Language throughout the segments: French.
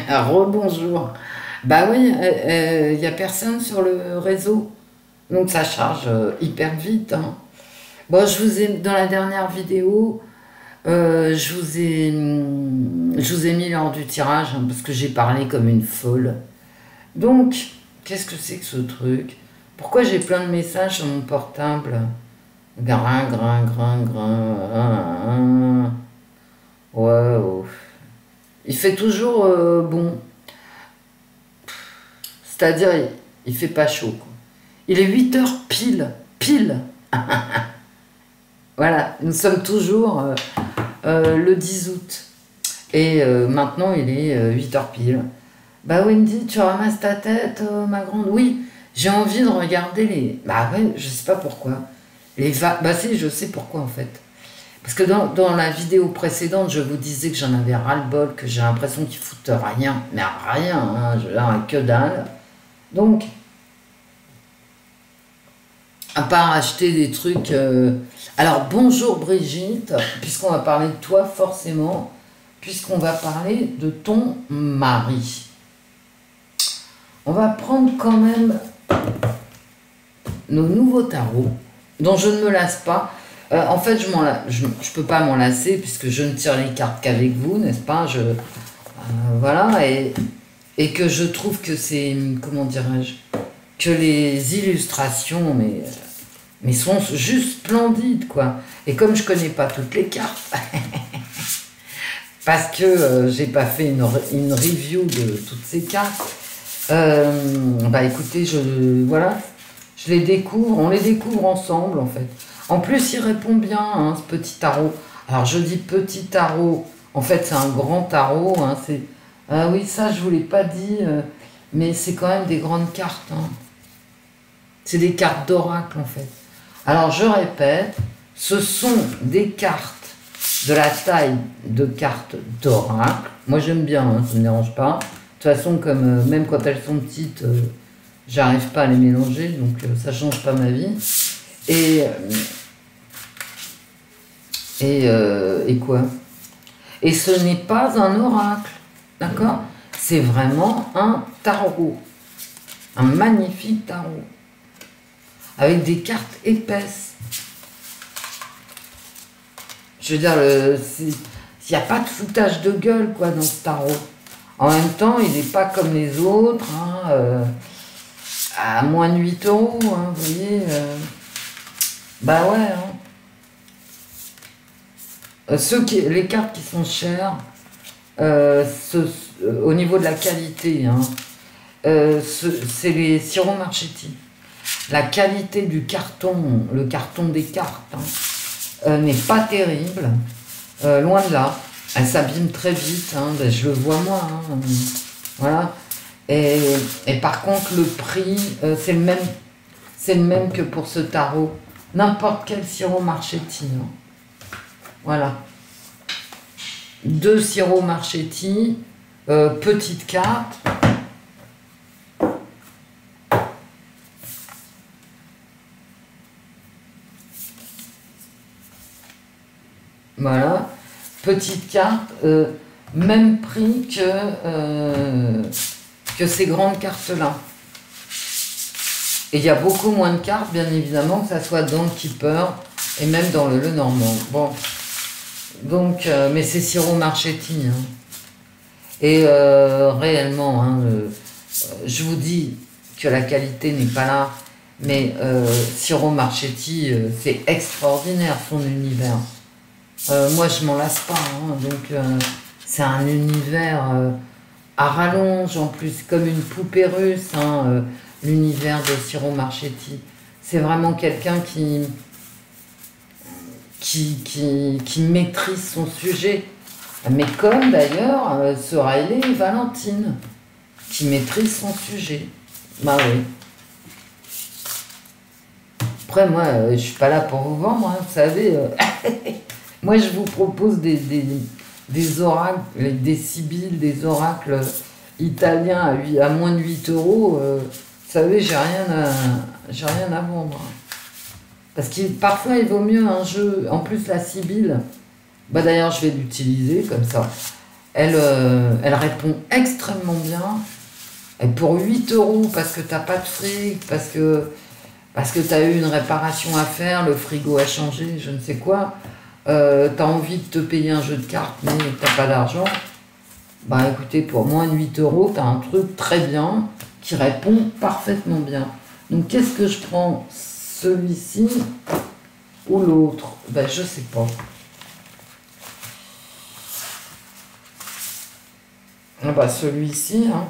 Rebonjour. Bah oui, il n'y a personne sur le réseau. Donc ça charge hyper vite. Hein. Bon, je vous ai, dans la dernière vidéo, je vous ai mis lors du tirage, hein, parce que j'ai parlé comme une folle. Donc, qu'est-ce que c'est que ce truc? Pourquoi j'ai plein de messages sur mon portable? Grain, grain, grain, grain. Ouais, oh. Il fait toujours bon. C'est-à-dire, il fait pas chaud. Quoi. Il est 8 heures pile. Pile. Voilà, nous sommes toujours le 10 août. Et maintenant, il est 8 heures pile. Bah Wendy, tu ramasses ta tête, ma grande? Oui, j'ai envie de regarder les... Bah ouais, je sais pas pourquoi. Bah si, je sais pourquoi en fait. Parce que dans la vidéo précédente, je vous disais que j'en avais ras-le-bol, que j'ai l'impression qu'ils foutent rien. Mais rien, hein, que dalle. Donc, à part acheter des trucs... Alors, bonjour Brigitte, puisqu'on va parler de toi forcément, puisqu'on va parler de ton mari. On va prendre quand même nos nouveaux tarots, dont je ne me lasse pas. En fait, je peux pas m'en lasser, puisque je ne tire les cartes qu'avec vous, n'est-ce pas? Voilà, et que je trouve que c'est, comment dirais-je, que les illustrations, mais sont juste splendides, quoi. Et comme je connais pas toutes les cartes, parce que j'ai pas fait une review de toutes ces cartes, bah écoutez, voilà, je les découvre, on les découvre ensemble, en fait. En plus, il répond bien, hein, ce petit tarot. Alors, je dis petit tarot, en fait, c'est un grand tarot, hein, c'est... oui, ça, je vous l'ai pas dit, mais c'est quand même des grandes cartes, hein. C'est des cartes d'oracle, en fait. Alors, je répète, ce sont des cartes de la taille de cartes d'oracle. Moi, j'aime bien, hein, ça ne me dérange pas. De toute façon, comme même quand elles sont petites, j'arrive pas à les mélanger, donc ça change pas ma vie. Et quoi? Et ce n'est pas un oracle, d'accord? C'est vraiment un tarot, un magnifique tarot, avec des cartes épaisses. Je veux dire, il n'y a pas de foutage de gueule, quoi, dans ce tarot. En même temps, il n'est pas comme les autres, hein, à moins de 8 €, hein, vous voyez. Bah ouais, hein. Les cartes qui sont chères, au niveau de la qualité, hein, c'est les Siro Marchetti. La qualité du carton, le carton des cartes, hein, n'est pas terrible, loin de là. Elle s'abîme très vite, hein, ben, je le vois moi. Hein, voilà. Et par contre, le prix, c'est le même que pour ce tarot. N'importe quel Siro Marchetti. Hein. Voilà. 2 Siro Marchetti, petite carte. Voilà. Petite carte, même prix que ces grandes cartes-là. Et il y a beaucoup moins de cartes, bien évidemment, que ça soit dans le Keeper et même dans le Lenormand. Bon. Donc, mais c'est Siro Marchetti. Hein. Et réellement, hein, je vous dis que la qualité n'est pas là, mais Siro Marchetti, c'est extraordinaire son univers. Moi, je m'en lasse pas, hein, donc c'est un univers à rallonge, en plus, comme une poupée russe, hein, l'univers de Siro Marchetti. C'est vraiment quelqu'un qui maîtrise son sujet. Mais comme d'ailleurs ce Riley et Valentine, qui maîtrise son sujet. Bah oui. Après, moi, je suis pas là pour vous vendre, hein, vous savez. Moi, je vous propose des oracles, des sibylles, des oracles italiens à moins de 8 €. Vous savez, j'ai rien à vendre. Parce que parfois, il vaut mieux un jeu. En plus, la sibylle, bah d'ailleurs, je vais l'utiliser comme ça. elle répond extrêmement bien. Et pour 8 euros, parce que t'as pas de fric, parce que tu as eu une réparation à faire, le frigo a changé, je ne sais quoi, tu as envie de te payer un jeu de cartes, mais tu n'as pas d'argent, bah écoutez, pour moins de 8 euros, tu as un truc très bien qui répond parfaitement bien. Donc qu'est-ce que je prends, celui-ci ou l'autre? Ben je sais pas. Ah bah celui-ci, hein.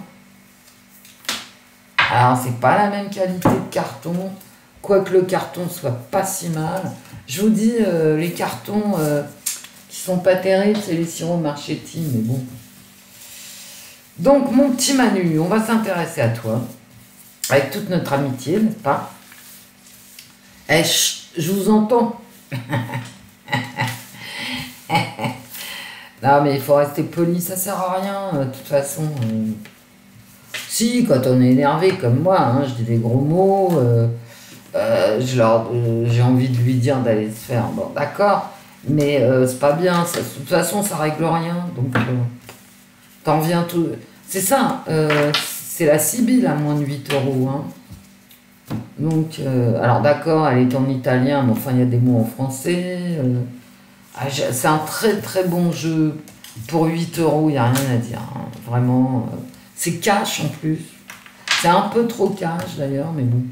Alors c'est pas la même qualité de carton, quoique le carton soit pas si mal. Je vous dis, les cartons qui sont pas terribles, c'est les sirops Marchetti, mais bon. Donc mon petit Manu, on va s'intéresser à toi, avec toute notre amitié, n'est-ce pas? Eh, je vous entends. Non mais il faut rester poli, ça sert à rien, de toute façon. Si, quand on est énervé comme moi, hein, je dis des gros mots, j'ai envie de lui dire d'aller se faire. Bon, d'accord, mais c'est pas bien, ça, de toute façon, ça règle rien. Donc, t'en viens tout. C'est ça, c'est la Sibylle à moins de 8 euros. Hein. Donc, alors d'accord, elle est en italien, mais enfin, il y a des mots en français. C'est un très très bon jeu. Pour 8 euros, il n'y a rien à dire. Hein. Vraiment. C'est cash en plus. C'est un peu trop cash d'ailleurs, mais bon.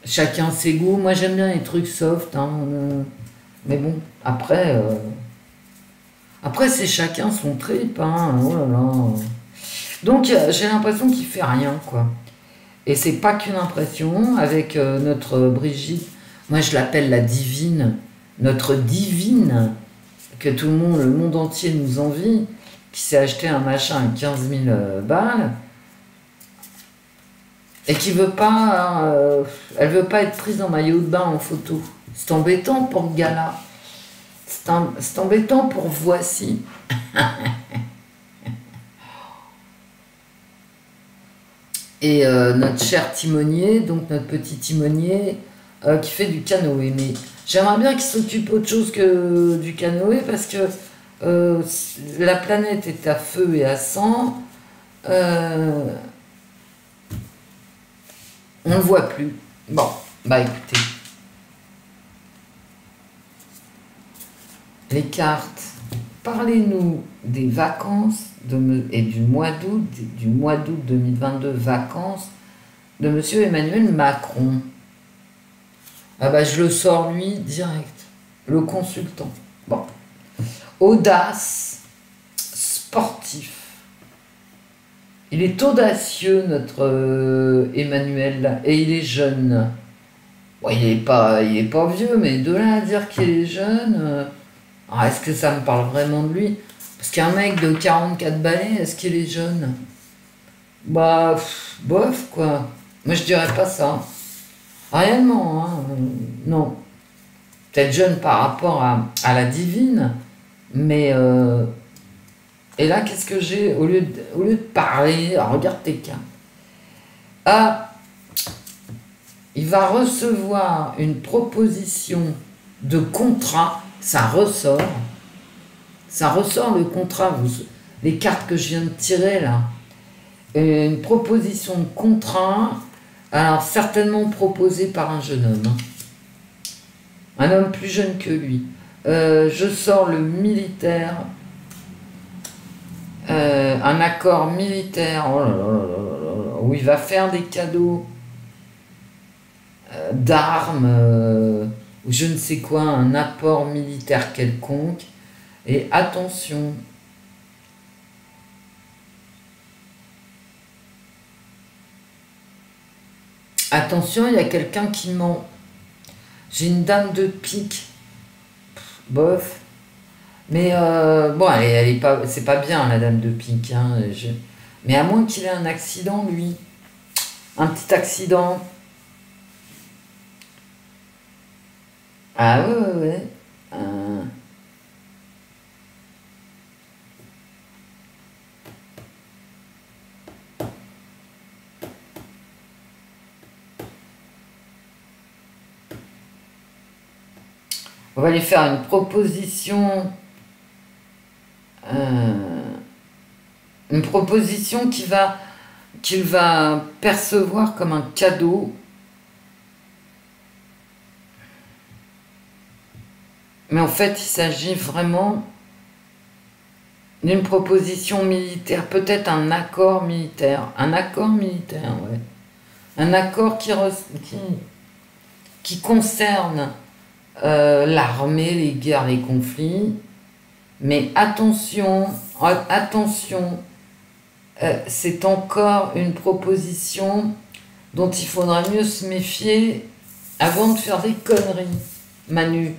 Chacun ses goûts. Moi j'aime bien les trucs soft. Hein, mais bon, après, après c'est chacun son trip. Hein, oh là là. Donc j'ai l'impression qu'il fait rien, quoi. Et c'est pas qu'une impression. Avec notre Brigitte, moi je l'appelle la divine. Notre divine, que tout le monde entier nous envie. Qui s'est acheté un machin à 15 000 balles et qui veut pas, elle veut pas être prise en maillot de bain en photo. C'est embêtant pour le gars-là. C'est embêtant pour Voici. Et notre cher timonier, donc notre petit timonier, qui fait du canoë. Mais j'aimerais bien qu'il s'occupe autre chose que du canoë parce que la planète est à feu et à sang, on ne le voit plus. Bon, bah écoutez. Les cartes, parlez-nous des vacances et du mois d'août 2022, vacances de Monsieur Emmanuel Macron. Ah bah je le sors lui direct, le consultant. Bon. Audace, sportif. Il est audacieux, notre Emmanuel, et il est jeune. Bon, il est pas vieux, mais de là à dire qu'il est jeune, est-ce que ça me parle vraiment de lui? Parce qu'un mec de 44 balais, est-ce qu'il est jeune? Bah, bof, quoi. Moi, je dirais pas ça. Réellement, hein, non. Peut-être jeune par rapport à la divine, mais et là qu'est-ce que j'ai au lieu de parler, regarde tes cas. Ah, il va recevoir une proposition de contrat, ça ressort le contrat, les cartes que je viens de tirer là, une proposition de contrat, alors certainement proposée par un jeune homme, hein. Un homme plus jeune que lui. Je sors le militaire. Un accord militaire. Oh là là là là là, où il va faire des cadeaux d'armes, ou je ne sais quoi, un apport militaire quelconque. Et attention. Attention, il y a quelqu'un qui ment. J'ai une dame de pique. Bof. Mais bon, elle est pas, c'est pas bien la dame de pique. Hein, mais à moins qu'il ait un accident, lui. Un petit accident. Ah ouais, ouais, ouais. On va lui faire une proposition une proposition qu'il va percevoir comme un cadeau. Mais en fait, il s'agit vraiment d'une proposition militaire, peut-être un accord militaire. Un accord militaire, ouais. Un accord qui concerne l'armée, les guerres, les conflits. Mais attention, attention, c'est encore une proposition dont il faudra mieux se méfier avant de faire des conneries, Manu.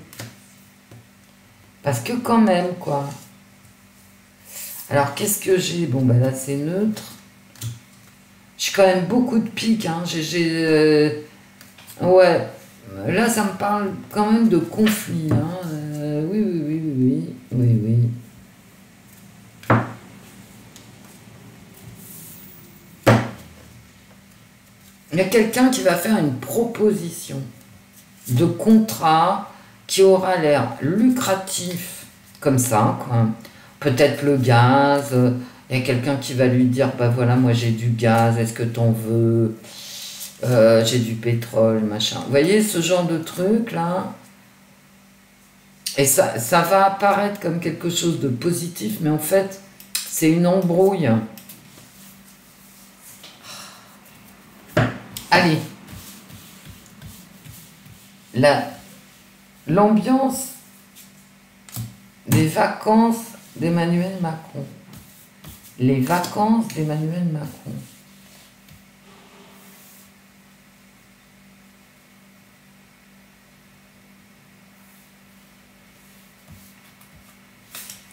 Parce que quand même, quoi. Alors, qu'est-ce que j'ai? Bon, ben là, c'est neutre. J'ai quand même beaucoup de piques, hein. Ouais. Là, ça me parle quand même de conflit, hein. Oui, oui, oui, oui, oui. Oui, oui. Il y a quelqu'un qui va faire une proposition de contrat qui aura l'air lucratif, comme ça, quoi. Peut-être le gaz, il y a quelqu'un qui va lui dire, bah voilà, moi j'ai du gaz, est-ce que t'en veux? J'ai du pétrole, machin. Vous voyez ce genre de truc, là? Et ça va apparaître comme quelque chose de positif, mais en fait, c'est une embrouille. Allez. L'ambiance des vacances d'Emmanuel Macron. Les vacances d'Emmanuel Macron.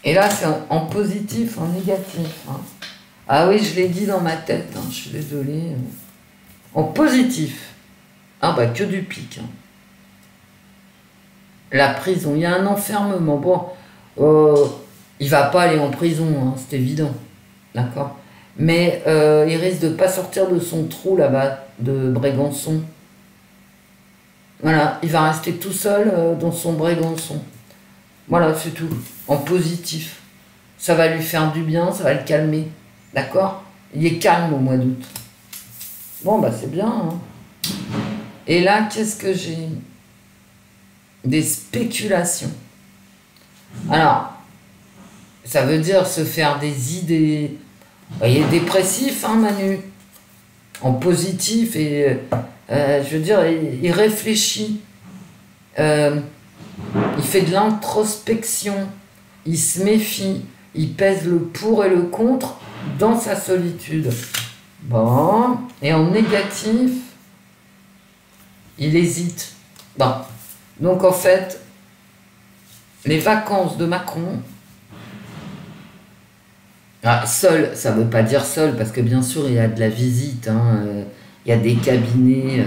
Et là, c'est en positif, en négatif. Hein. Ah oui, je l'ai dit dans ma tête, hein, je suis désolée. En positif. Ah bah, que du pic. Hein. La prison, il y a un enfermement. Bon, il va pas aller en prison, hein, c'est évident. D'accord? Mais il risque de pas sortir de son trou là-bas, de Brégançon. Voilà, il va rester tout seul dans son Brégançon. Voilà, c'est tout. En positif. Ça va lui faire du bien, ça va le calmer. D'accord? Il est calme au mois d'août. Bon, bah c'est bien. Hein. Et là, qu'est-ce que j'ai? Des spéculations. Alors, ça veut dire se faire des idées. Il est dépressif, hein, Manu? En positif, et je veux dire, il réfléchit. Il fait de l'introspection. Il se méfie. Il pèse le pour et le contre dans sa solitude. Bon. Et en négatif, il hésite. Bon. Donc en fait, les vacances de Macron, seul, ça ne veut pas dire seul, parce que bien sûr, il y a de la visite. Hein, il y a des cabinets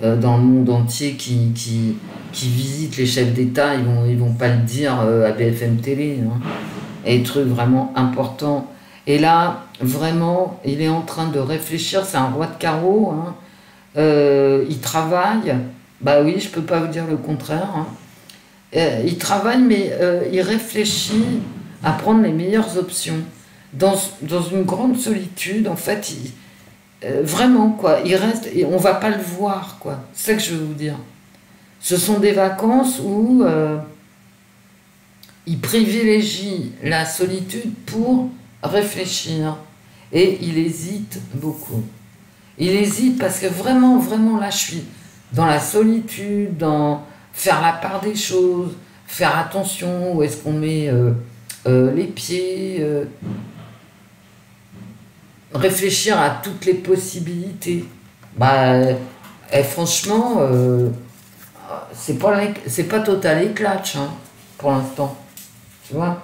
dans le monde entier qui visitent les chefs d'État. Ils vont pas le dire à BFM Télé. Hein, et des trucs vraiment importants. Et là, vraiment, il est en train de réfléchir. C'est un roi de carreau. Hein, il travaille. Bah oui, je peux pas vous dire le contraire. Hein. Il travaille, mais il réfléchit à prendre les meilleures options. Dans une grande solitude, en fait, vraiment, quoi, il reste, et on va pas le voir, quoi. C'est ça que je veux vous dire. Ce sont des vacances où il privilégie la solitude pour réfléchir. Et il hésite beaucoup. Il hésite parce que vraiment, vraiment, là, je suis dans la solitude, dans faire la part des choses, faire attention où est-ce qu'on met les pieds, réfléchir à toutes les possibilités. Bah, franchement, c'est pas total éclatch, hein, pour l'instant. Tu vois?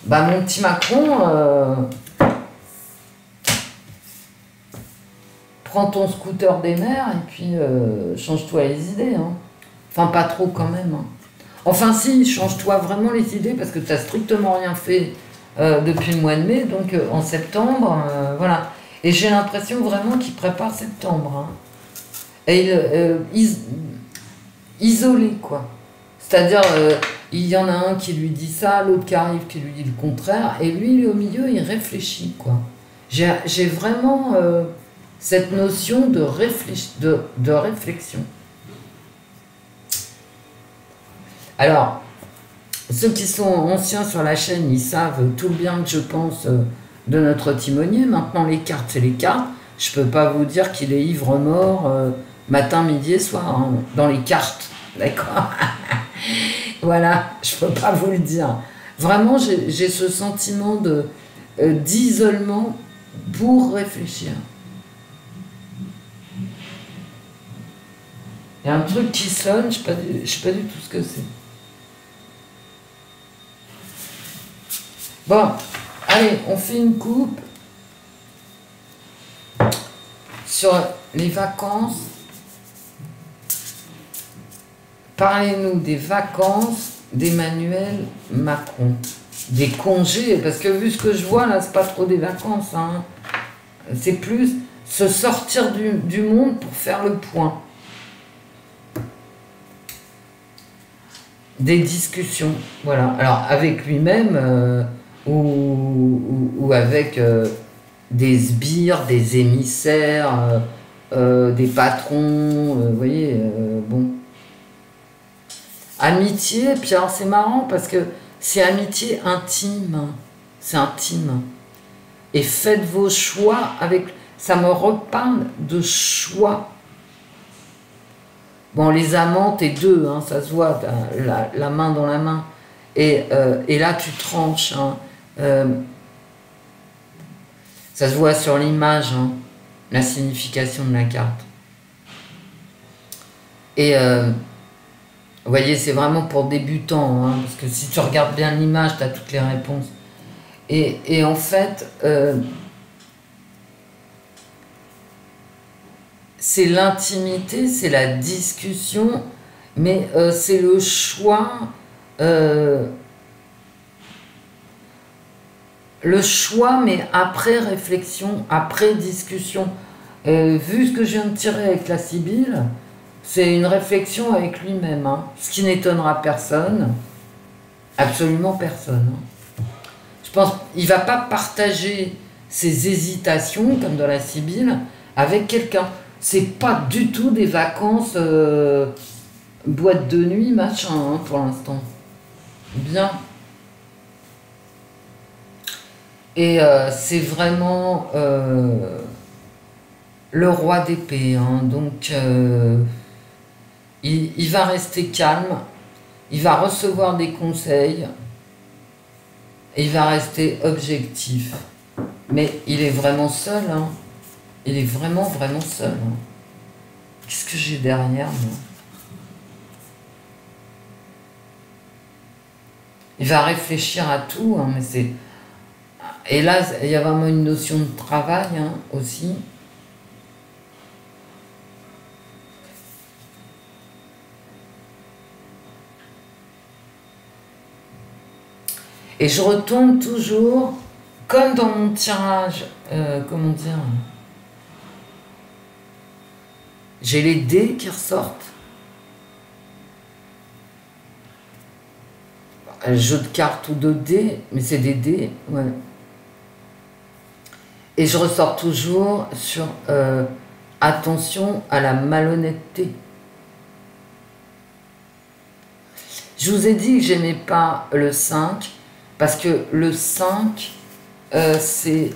Bah, mon petit Macron, prends ton scooter des mers et puis change-toi les idées. Hein. Enfin, pas trop quand même. Hein. Enfin, si, change-toi vraiment les idées parce que tu n'as strictement rien fait depuis le mois de mai. Donc, en septembre, voilà. Et j'ai l'impression vraiment qu'il prépare septembre. Hein. Et isolé, quoi. C'est-à-dire, il y en a un qui lui dit ça, l'autre qui arrive qui lui dit le contraire, et lui, il est au milieu, il réfléchit, quoi. J'ai vraiment cette notion de réflexion. Alors, ceux qui sont anciens sur la chaîne, ils savent tout le bien que je pense de notre timonier. Maintenant, les cartes, c'est les cartes. Je peux pas vous dire qu'il est ivre-mort matin, midi et soir, hein, dans les cartes. D'accord. Voilà, je peux pas vous le dire. Vraiment, j'ai ce sentiment d'isolement pour réfléchir. Il y a un truc qui sonne, je sais pas du tout ce que c'est. Bon, allez, on fait une coupe sur les vacances. Parlez-nous des vacances d'Emmanuel Macron. Des congés, parce que vu ce que je vois là, c'est pas trop des vacances. Hein. C'est plus se sortir du monde pour faire le point. Des discussions, voilà. Alors avec lui-même ou avec des sbires, des émissaires, des patrons, vous voyez, bon. Amitié, puis alors c'est marrant parce que c'est amitié intime, c'est intime. Et faites vos choix avec, ça me reparle de choix. Bon, les amants, t'es deux, hein, ça se voit, la main dans la main. Et là, tu tranches. Hein, ça se voit sur l'image, hein, la signification de la carte. Et vous voyez, c'est vraiment pour débutants, hein, parce que si tu regardes bien l'image, tu as toutes les réponses. Et en fait, c'est l'intimité, c'est la discussion, mais c'est le choix, mais après réflexion, après discussion. Vu ce que je viens de tirer avec la Sibylle, c'est une réflexion avec lui-même, hein, ce qui n'étonnera personne, absolument personne. Hein. Je pense qu'il ne va pas partager ses hésitations, comme dans la Sibylle, avec quelqu'un. C'est pas du tout des vacances boîte de nuit, machin, hein, pour l'instant. Bien. Et c'est vraiment le roi d'épée. Hein, donc, il va rester calme. Il va recevoir des conseils. Et il va rester objectif. Mais il est vraiment seul, hein. Il est vraiment, vraiment seul. Hein. Qu'est-ce que j'ai derrière, moi? Il va réfléchir à tout, hein, mais c'est... Et là, il y a vraiment une notion de travail, hein, aussi. Et je retombe toujours, comme dans mon tirage, comment dire... J'ai les dés qui ressortent. Un jeu de cartes ou de dés, mais c'est des dés, ouais. Et je ressors toujours sur attention à la malhonnêteté. Je vous ai dit que j'aimais pas le 5, parce que le 5, c'est...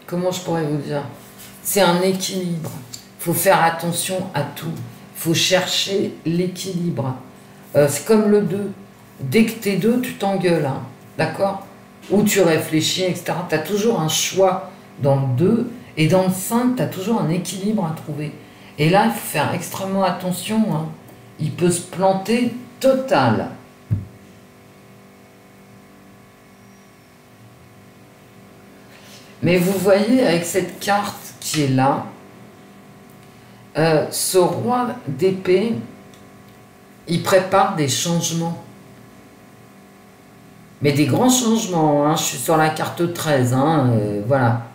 comment je pourrais vous dire? C'est un équilibre. Il faut faire attention à tout. Il faut chercher l'équilibre. C'est comme le 2. Dès que t'es deux, tu t'engueules. Hein, d'accord? Ou tu réfléchis, etc. Tu as toujours un choix dans le 2. Et dans le 5, tu as toujours un équilibre à trouver. Et là, il faut faire extrêmement attention. Hein. Il peut se planter total. Mais vous voyez, avec cette carte qui est là, ce roi d'épée, il prépare des changements. Mais des grands changements, hein. Je suis sur la carte 13, hein, voilà.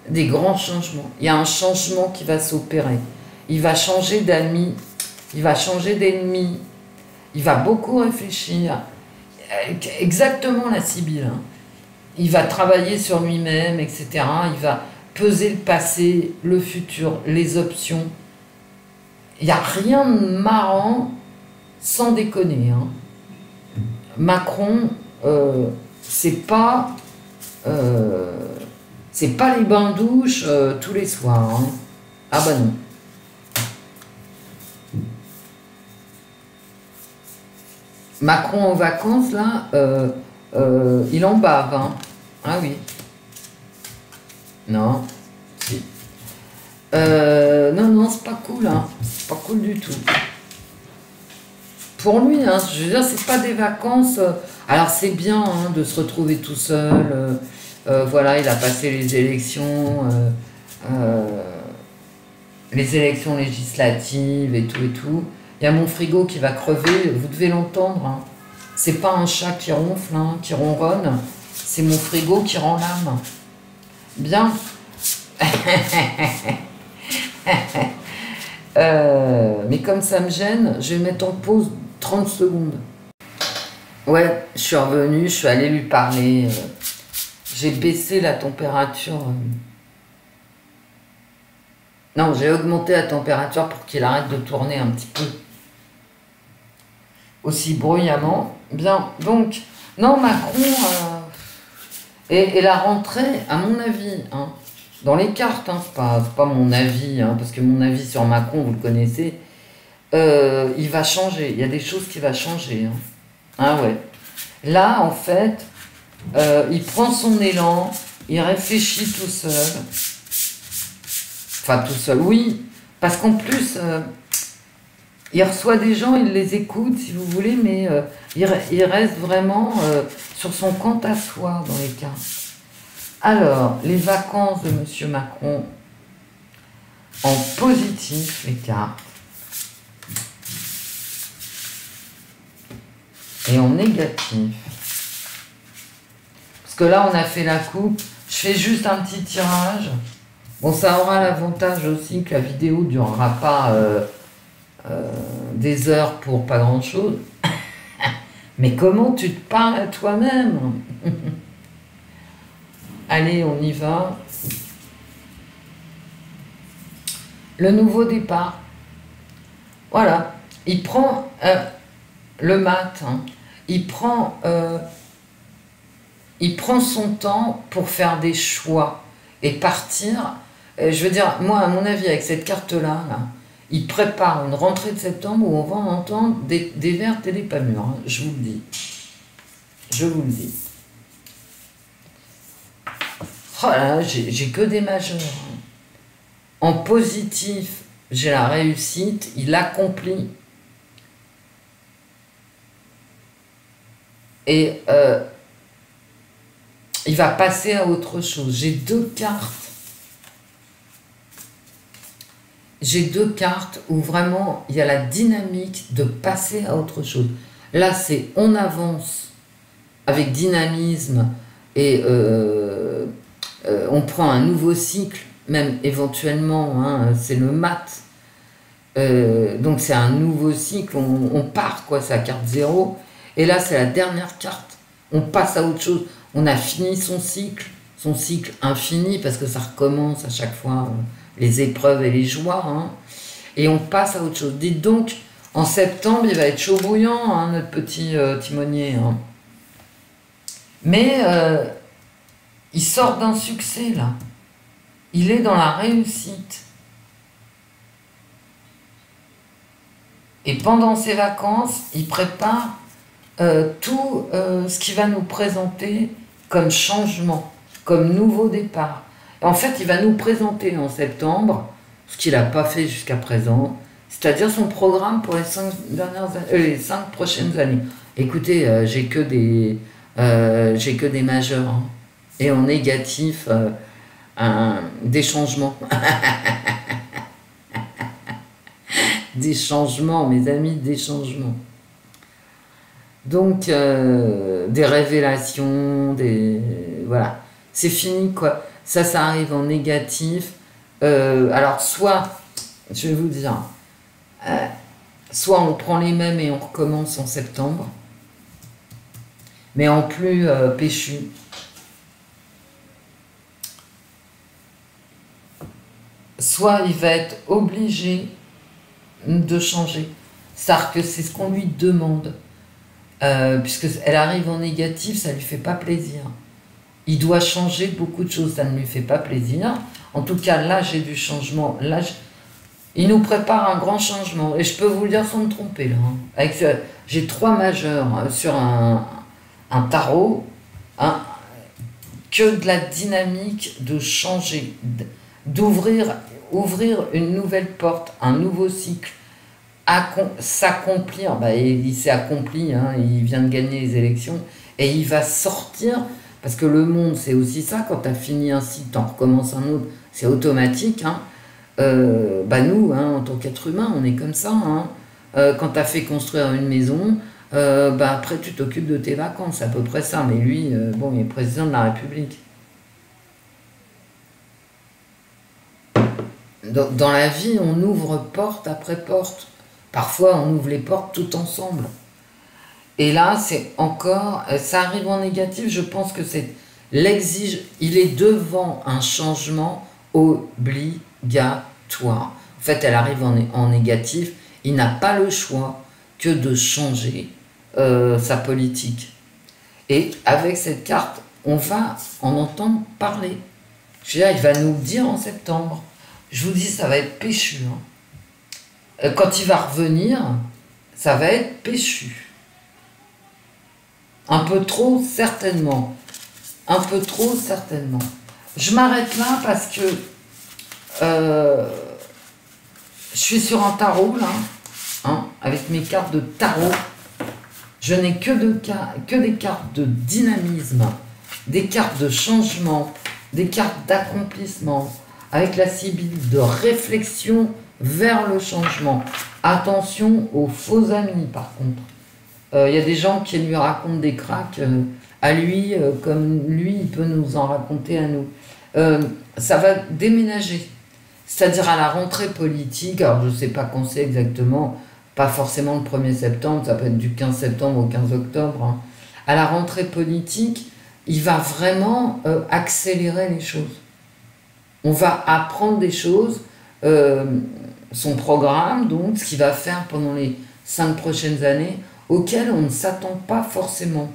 Des grands changements. Il y a un changement qui va s'opérer. Il va changer d'amis, il va changer d'ennemis, il va beaucoup réfléchir. Exactement la Sibylle. Hein. Il va travailler sur lui-même, etc. Il va peser le passé, le futur, les options. Il n'y a rien de marrant, sans déconner. Hein. Macron, c'est pas les bains-douches tous les soirs. Hein. Ah bah non. Macron en vacances, là, il en bave. Hein. Ah oui. Non. Si. Non, c'est pas cool. Hein. C'est pas cool du tout. Pour lui, hein, je veux dire, c'est pas des vacances. Alors c'est bien hein, de se retrouver tout seul. Voilà, il a passé les élections législatives et tout et tout. Il y a mon frigo qui va crever, vous devez l'entendre. Hein. C'est pas un chat qui ronfle, hein, qui ronronne, c'est mon frigo qui rend l'âme. Bien. Mais comme ça me gêne, je vais mettre en pause 30 secondes. Ouais, je suis revenue, je suis allée lui parler. J'ai baissé la température. Non, j'ai augmenté la température pour qu'il arrête de tourner un petit peu. Aussi bruyamment. Bien, donc, non, Macron... Et la rentrée, à mon avis, hein, dans les cartes, hein, c'est pas mon avis, hein, parce que mon avis sur Macron, vous le connaissez, il va changer. Il y a des choses qui vont changer. Hein. Ah ouais. Là, en fait, il prend son élan, il réfléchit tout seul. Enfin, tout seul, oui. Parce qu'en plus, il reçoit des gens, il les écoute, si vous voulez, mais il reste vraiment sur son compte à soi dans les cartes. Alors, les vacances de Monsieur Macron, en positif, les cartes. Et en négatif. Parce que là, on a fait la coupe. Je fais juste un petit tirage. Bon, ça aura l'avantage aussi que la vidéo ne durera pas des heures pour pas grand-chose. Mais comment tu te parles à toi-même? Allez, on y va. Le nouveau départ. Voilà. Il prend le mat. Hein. Il prend son temps pour faire des choix et partir. Je veux dire, moi, à mon avis, avec cette carte-là, là, il prépare une rentrée de septembre où on va entendre des vertes et des pas mûres. Hein, je vous le dis. Je vous le dis. Oh là là, j'ai que des majeurs. Hein. En positif, j'ai la réussite, il accomplit. Et il va passer à autre chose. J'ai deux cartes. J'ai deux cartes où vraiment il y a la dynamique de passer à autre chose. Là, c'est on avance avec dynamisme et on prend un nouveau cycle, même éventuellement, hein, c'est le mat. Donc c'est un nouveau cycle, on part, quoi, c'est la carte 0. Et là, c'est la dernière carte. On passe à autre chose. On a fini son cycle infini, parce que ça recommence à chaque fois les épreuves et les joies. Hein, et on passe à autre chose. Dites donc, en septembre, il va être chaud bouillant, hein, notre petit timonier. Hein. Mais il sort d'un succès, là. Il est dans la réussite. Et pendant ses vacances, il prépare tout ce qui va nous présenter comme changement, comme nouveau départ. Et en fait, il va nous présenter en septembre ce qu'il n'a pas fait jusqu'à présent, c'est-à-dire son programme pour les 5 prochaines années. Écoutez, j'ai que des majeurs, hein. Et en négatif, des changements. Des changements, mes amis, des changements. Donc, des révélations, voilà. C'est fini, quoi. Ça arrive en négatif. Alors, soit, je vais vous dire, soit on prend les mêmes et on recommence en septembre, mais en plus péchu. Soit il va être obligé de changer. C'est-à-dire que c'est ce qu'on lui demande. Puisqu'elle arrive en négatif, ça ne lui fait pas plaisir. Il doit changer beaucoup de choses, ça ne lui fait pas plaisir. En tout cas, là, j'ai du changement. Là, il nous prépare un grand changement. Et je peux vous le dire sans me tromper, là. J'ai 3 majeurs sur un tarot. Que de la dynamique de changer, ouvrir une nouvelle porte, un nouveau cycle, s'accomplir. Il s'est accompli, hein, il vient de gagner les élections, et il va sortir, parce que le monde, c'est aussi ça, quand tu as fini un cycle, tu en recommences un autre, c'est automatique. Hein. Nous, hein, en tant qu'être humain, on est comme ça. Hein. Quand tu as fait construire une maison, après tu t'occupes de tes vacances, c'est à peu près ça. Mais lui, il est président de la République. Dans la vie, on ouvre porte après porte. Parfois, on ouvre les portes tout ensemble. Et là, c'est encore... Ça arrive en négatif, je pense que c'est l'exige... Il est devant un changement obligatoire. En fait, elle arrive en négatif. Il n'a pas le choix que de changer sa politique. Et avec cette carte, on va en entendre parler. Je veux dire, il va nous le dire en septembre. Je vous dis, ça va être péchu. Hein. Quand il va revenir, ça va être péchu. Un peu trop, certainement. Un peu trop, certainement. Je m'arrête là parce que je suis sur un tarot, là, hein, avec mes cartes de tarot. Je n'ai que des cartes de dynamisme, des cartes de changement, des cartes d'accomplissement, avec la sibylle de réflexion vers le changement. Attention aux faux amis, par contre. Il y a des gens qui lui racontent des cracks à lui, comme lui, il peut nous en raconter à nous. Ça va déménager. C'est-à-dire à la rentrée politique, alors je ne sais pas quand c'est exactement, pas forcément le 1er septembre, ça peut être du 15 septembre au 15 octobre. Hein. À la rentrée politique, il va vraiment accélérer les choses. On va apprendre des choses, son programme, donc, ce qu'il va faire pendant les 5 prochaines années, auxquelles on ne s'attend pas forcément.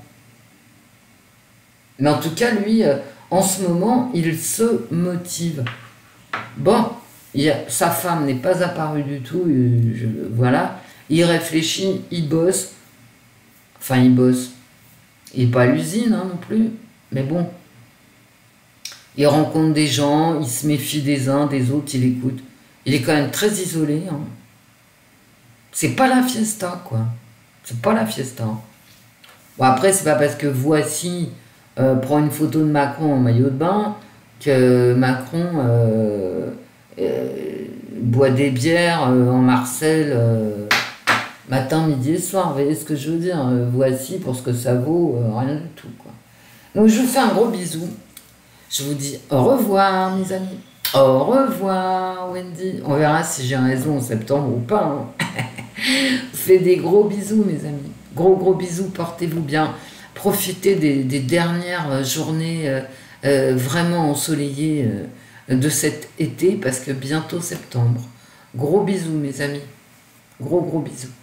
Mais en tout cas, lui, en ce moment, il se motive. Bon, sa femme n'est pas apparue du tout, voilà. Il réfléchit, il bosse. Enfin, il bosse. Il n'est pas à l'usine, hein, non plus, mais bon. Il rencontre des gens, il se méfie des uns, des autres, il écoute. Il est quand même très isolé. Hein. C'est pas la fiesta, quoi. C'est pas la fiesta. Bon, après, c'est pas parce que Voici prend une photo de Macron en maillot de bain que Macron boit des bières en Marseille matin, midi et soir. Vous voyez ce que je veux dire? Voici, pour ce que ça vaut, rien du tout, quoi. Donc, je vous fais un gros bisou. Je vous dis au revoir, mes amis. Au revoir, Wendy. On verra si j'ai raison en septembre ou pas. Hein. Fais des gros bisous, mes amis. Gros bisous, portez-vous bien. Profitez des dernières journées vraiment ensoleillées de cet été, parce que bientôt septembre. Gros bisous, mes amis. Gros bisous.